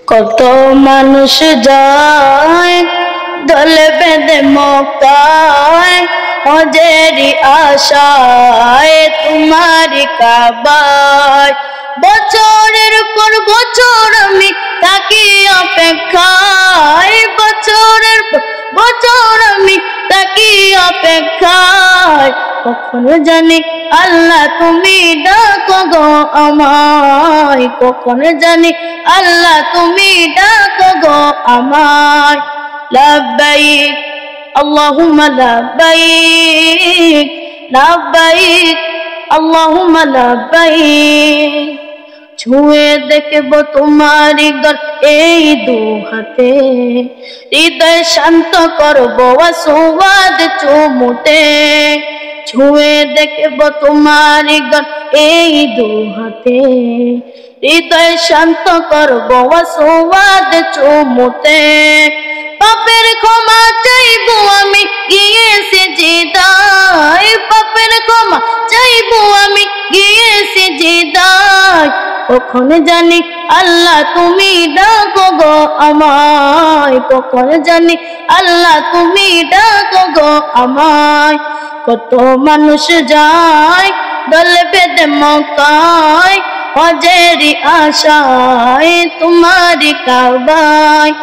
কত মানুষ যায় দল বেঁধে মক্কায়, হজেরি আশায় তোমারি কাবায়। বছরের পর বছর আমি থাকি অপেক্ষায়, বছরের পর বছর আমি থাকি অপেক্ষায়। কখনো জানি আল্লাহ তুমি ডাকো গো আমায়, কখনো জানি আল্লাহ তুমি ডাকো গো আমায়। লাব্বাইক আল্লাহুম্মা লাব্বাইক, লাব্বাইক আল্লাহুম্মা লাব্বাইক। ছুঁয়ে দেখব তোমারি ঘর এই দু হাতে, হৃদয় শান্ত করব আসওয়াদ চুমুতে। ছুঁয়ে দেখব তোমারি ঘর এই দু হাতে, হৃদয় শান্ত করব আসওয়াদ চুমুতে। পাপের ক্ষমা চাইবো আমি গিয়ে সিজদায়, পাপের ক্ষমা চাইবো আমি গিয়ে সিজদায়। কখন জানি আল্লাহ তুমি ডাকো গো আমায়, কখন জানি আল্লাহ তুমি ডাকো গো আমায়। কত মানুষ যায় দল বেঁধে মক্কায়, হজেরি আশায় তোমারি কাবায়।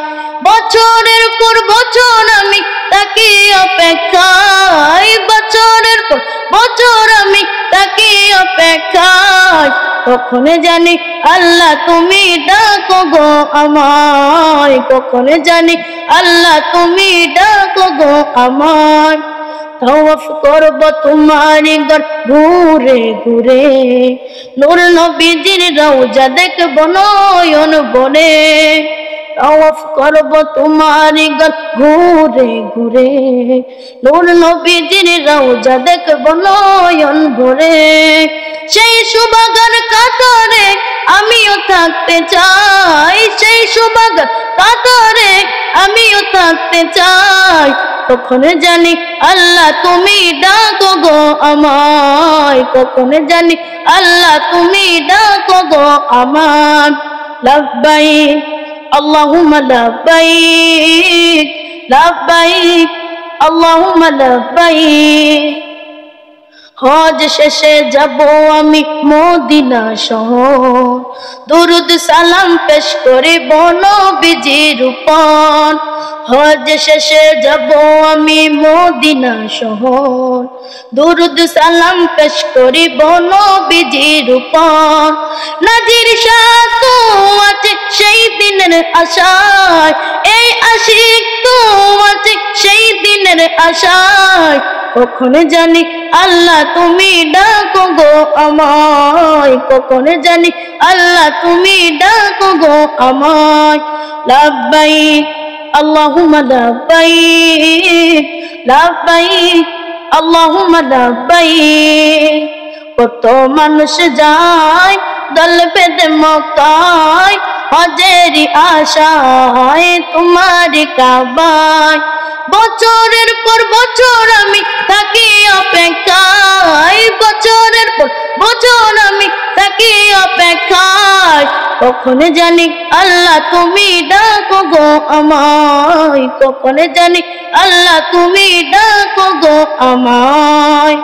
বছরের পর বছর আমি থাকি অপেক্ষায়, বছরের পর বছর আমি থাকি অপেক্ষায়। কখন জানি আল্লাহ তুমি ডাকো গো আমায়, কখন জানি আল্লাহ তুমি ডাকো গো আমায়। তাওয়াফ করব তোমারি ঘর ঘুরে ঘুরে, নূর নবীজির রওজা দেখব নয়ন ভরে। তাওয়াফ করব তোমারি ঘর ঘুরে ঘুরে, নূর নবীজির রওজা দেখব নয়ন ভরে। সেই সুবাগার কাতারে আমিও থাকতে চাই, সেই সুবাগার কাতারে আমিও থাকতে চাই। কখন জানি আল্লাহ তুমি ডাকো গো আমায়, কখন জানি আল্লাহ তুমি ডাকো গো আমায়। লাব্বাইক আল্লাহুম্মা লাব্বাইক, লাব্বাইক আল্লাহুম্মা লাব্বাইক। হজ শেষে যাব আমি মদিনা শহর, দুরুদ সালাম পেশ করিব নবীজির উপর। হজ শেষে যাব আমি মদিনা শহর, দুরুদ সালাম পেশ করিব নবীজির উপর। নাজির শাহ তো আছে সেই দিনের আশায়, এই আশিক তো আছে সেই দিনের আশায়। কখন জানি আল্লাহ তুমি ডাকো গো আমায়, কখন জানি আল্লাহ তুমি ডাকো গো আমায়। লাব্বাইক আল্লাহুম্মা লাব্বাইক, লাব্বাইক আল্লাহুম্মা লাব্বাইক। কত মানুষ যায় দল বেঁধে মক্কায়, হজেরি আশায় তোমারি কাবায়। বছরের পর বছর আমি থাকি অপেক্ষায়, বছরের পর বছর আমি থাকি অপেক্ষায়। কখন জানি আল্লাহ তুমি ডাকো গো আমায়, কখন জানি আল্লাহ তুমি ডাকো গো আমায়।